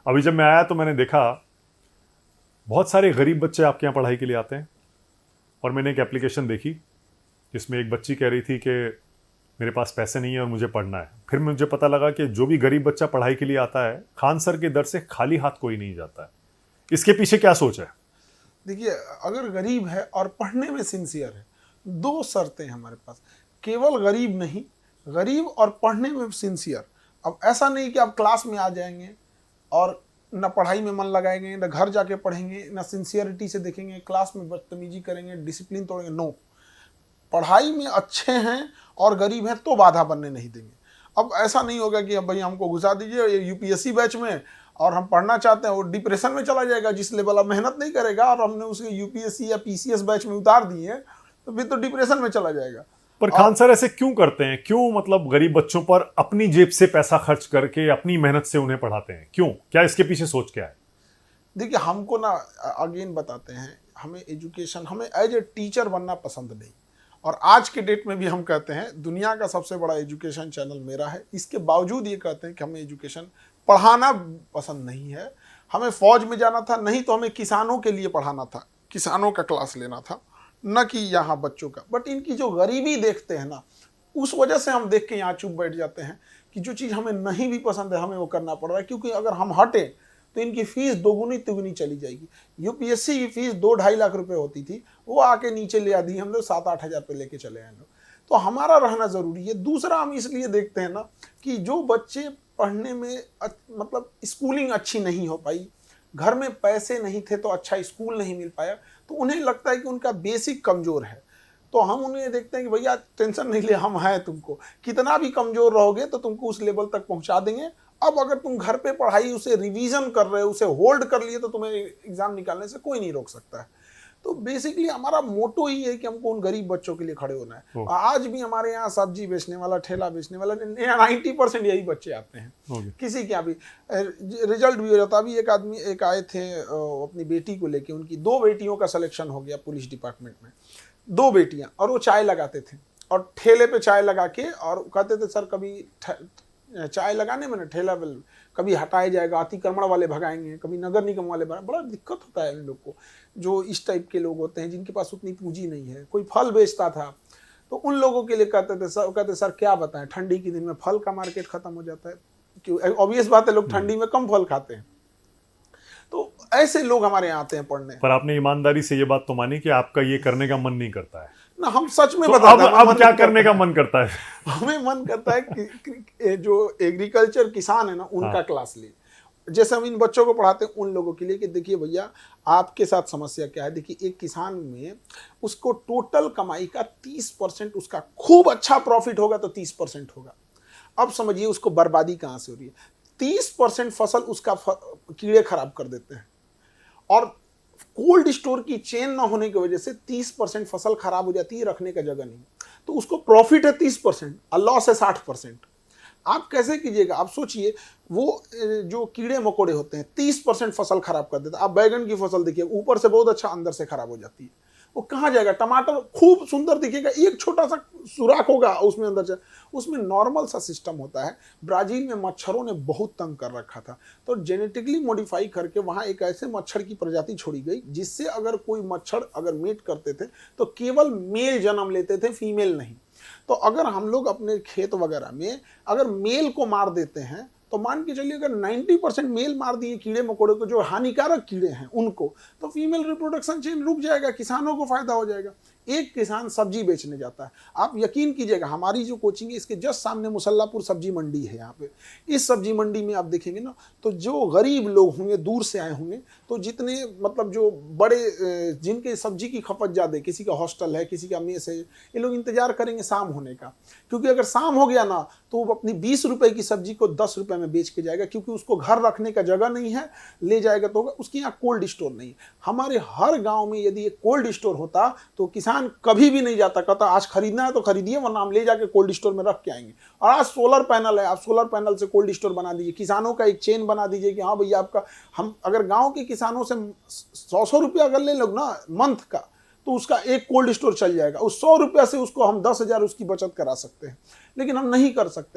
अभी जब मैं आया तो मैंने देखा बहुत सारे गरीब बच्चे आपके यहाँ पढ़ाई के लिए आते हैं, और मैंने एक एप्लीकेशन देखी जिसमें एक बच्ची कह रही थी कि मेरे पास पैसे नहीं है और मुझे पढ़ना है। फिर मुझे पता लगा कि जो भी गरीब बच्चा पढ़ाई के लिए आता है, खान सर के दर से खाली हाथ कोई नहीं जाता है। इसके पीछे क्या सोच है? देखिए, अगर गरीब है और पढ़ने में सिंसियर है, दो शर्तें हैं हमारे पास। केवल गरीब नहीं, गरीब और पढ़ने में सिंसियर। अब ऐसा नहीं कि आप क्लास में आ जाएंगे और न पढ़ाई में मन लगाएंगे, न घर जाके पढ़ेंगे, न सिंसियरिटी से देखेंगे, क्लास में बदतमीजी करेंगे, डिसिप्लिन तोड़ेंगे। नो, पढ़ाई में अच्छे हैं और गरीब हैं तो बाधा बनने नहीं देंगे। अब ऐसा नहीं होगा कि अब भाई हमको घुसा दीजिए यूपीएससी बैच में और हम पढ़ना चाहते हैं, वो डिप्रेशन में चला जाएगा। जिस लेवल अब मेहनत नहीं करेगा और हमने उसे यूपीएससी या पीसीएस बैच में उतार दिए तो फिर तो डिप्रेशन में चला जाएगा। पर खान सर ऐसे क्यों करते हैं? क्यों मतलब गरीब बच्चों पर अपनी जेब से पैसा खर्च करके अपनी मेहनत से उन्हें पढ़ाते हैं? क्यों? क्या इसके पीछे सोच क्या है? देखिए, हमको ना अगेन बताते हैं, हमें एजुकेशन, हमें एज ए टीचर बनना पसंद नहीं। और आज के डेट में भी हम कहते हैं दुनिया का सबसे बड़ा एजुकेशन चैनल मेरा है। इसके बावजूद ये कहते हैं कि हमें एजुकेशन पढ़ाना पसंद नहीं है। हमें फौज में जाना था, नहीं तो हमें किसानों के लिए पढ़ाना था, किसानों का क्लास लेना था, न कि यहाँ बच्चों का। बट इनकी जो गरीबी देखते हैं ना, उस वजह से हम देख के यहाँ चुप बैठ जाते हैं कि जो चीज़ हमें नहीं भी पसंद है हमें वो करना पड़ रहा है। क्योंकि अगर हम हटें तो इनकी फीस दोगुनी तिगुनी चली जाएगी। यूपीएससी की फीस 2-2.5 लाख रुपए होती थी, वो आके नीचे ले आती, हम लोग 7-8 हज़ार पे लेके चले आए लोग। तो हमारा रहना ज़रूरी है। दूसरा, हम इसलिए देखते हैं ना कि जो बच्चे पढ़ने में मतलब स्कूलिंग अच्छी नहीं हो पाई, घर में पैसे नहीं थे तो अच्छा स्कूल नहीं मिल पाया, तो उन्हें लगता है कि उनका बेसिक कमज़ोर है। तो हम उन्हें देखते हैं कि भैया टेंशन नहीं ले, हम हैं, तुमको कितना भी कमज़ोर रहोगे तो तुमको उस लेवल तक पहुंचा देंगे। अब अगर तुम घर पे पढ़ाई उसे रिवीजन कर रहे हो, उसे होल्ड कर लिए, तो तुम्हें एग्जाम निकालने से कोई नहीं रोक सकता है। तो बेसिकली हमारा मोटो ही है कि हमको उन गरीब बच्चों के लिए खड़े होना है। आज भी हमारे यहाँ सब्जी बेचने वाला, ठेला बेचने वाला, 90% यही बच्चे आते हैं। किसी के यहाँ भी रिजल्ट भी हो जाता। अभी एक आदमी एक आए थे अपनी बेटी को लेके, उनकी 2 बेटियों का सिलेक्शन हो गया पुलिस डिपार्टमेंट में, 2 बेटियां, और वो चाय लगाते थे और ठेले पे चाय लगा के, और कहते थे सर कभी चाय लगाने में ना ठेला कभी हटाया जाएगा, अतिक्रमण वाले भगाएंगे, कभी नगर निगम वाले भगाएंगे। बड़ा दिक्कत होता है इन लोग को, जो इस टाइप के लोग होते हैं जिनके पास उतनी पूंजी नहीं है। कोई फल बेचता था तो उन लोगों के लिए कहते सर क्या बताएं, ठंडी के दिन में फल का मार्केट खत्म हो जाता है। क्यों? ऑब्वियस बात है, लोग ठंडी में कम फल खाते हैं। तो ऐसे लोग हमारे यहाँ आते हैं पढ़ने। पर आपने ईमानदारी से ये बात तो मानी कि आपका ये करने का मन नहीं करता है ना। हम सच में तो बताते हैं, अब क्या करने का मन करता है? हमें मन करता है कि जो एग्रीकल्चर किसान है ना, उनका क्लास ले। जैसे हम इन बच्चों को पढ़ाते हैं उन लोगों के लिए कि देखिए भैया आपके साथ समस्या क्या है। देखिए, एक किसान में उसको टोटल कमाई का 30% उसका खूब अच्छा प्रॉफिट होगा तो 30% होगा। अब समझिए उसको बर्बादी कहाँ से हो रही है। 30% फसल उसका कीड़े खराब कर देते हैं, और कोल्ड स्टोर की चेन ना होने की वजह से 30% फसल खराब हो जाती है, रखने का जगह नहीं। तो उसको प्रॉफिट है 30% और लॉस है 60%। आप कैसे कीजिएगा? आप सोचिए, वो जो कीड़े मकोड़े होते हैं 30% फसल खराब कर देते हैं। आप बैगन की फसल देखिए, ऊपर से बहुत अच्छा, अंदर से खराब हो जाती है। वो कहाँ जाएगा? टमाटर खूब सुंदर दिखेगा, एक छोटा सा सुराख होगा उसमें अंदर से। उसमें नॉर्मल सा सिस्टम होता है। ब्राजील में मच्छरों ने बहुत तंग कर रखा था, तो जेनेटिकली मॉडिफाई करके वहाँ एक ऐसे मच्छर की प्रजाति छोड़ी गई जिससे अगर कोई मच्छर अगर मीट करते थे तो केवल मेल जन्म लेते थे, फीमेल नहीं। तो अगर हम लोग अपने खेत वगैरह में अगर मेल को मार देते हैं तो मान के चलिए अगर 90% मेल मार दिए कीड़े मकोड़े को, जो हानिकारक कीड़े हैं उनको, तो फीमेल रिप्रोडक्शन चेन रुक जाएगा, किसानों को फायदा हो जाएगा। एक किसान सब्जी बेचने जाता है, आप यकीन कीजिएगा, हमारी जो कोचिंग है इसके जस्ट सामने मुसल्लापुर सब्जी मंडी है। यहाँ पे इस सब्जी मंडी में आप देखेंगे ना, तो जो गरीब लोग होंगे, दूर से आए होंगे, तो जितने मतलब जो बड़े जिनके सब्जी की खपत ज़्यादा है, किसी का हॉस्टल है, किसी का मेस है, ये लोग इंतजार करेंगे शाम होने का। क्योंकि अगर शाम हो गया ना तो वो अपनी 20 रुपए की सब्जी को 10 रुपए में बेच के जाएगा, क्योंकि उसको घर रखने का जगह नहीं है, ले जाएगा तो होगा। उसके यहाँ कोल्ड स्टोर नहीं है। हमारे हर गाँव में यदि एक कोल्ड स्टोर होता तो किसान कभी भी नहीं जाता, कहता आज खरीदना है तो खरीदिए, वरना हम ले जाके कोल्ड स्टोर में रख के आएंगे। और आज सोलर पैनल है, आप सोलर पैनल से कोल्ड स्टोर बना दीजिए, किसानों का एक चेन बना दीजिए कि हाँ भैया आपका, हम अगर गांव के किसानों से 100 रुपया अगर ले लो ना मंथ का, तो उसका एक कोल्ड स्टोर चल जाएगा। उस 100 रुपया से उसको हम 10,000 उसकी बचत करा सकते हैं, लेकिन हम नहीं कर सकते।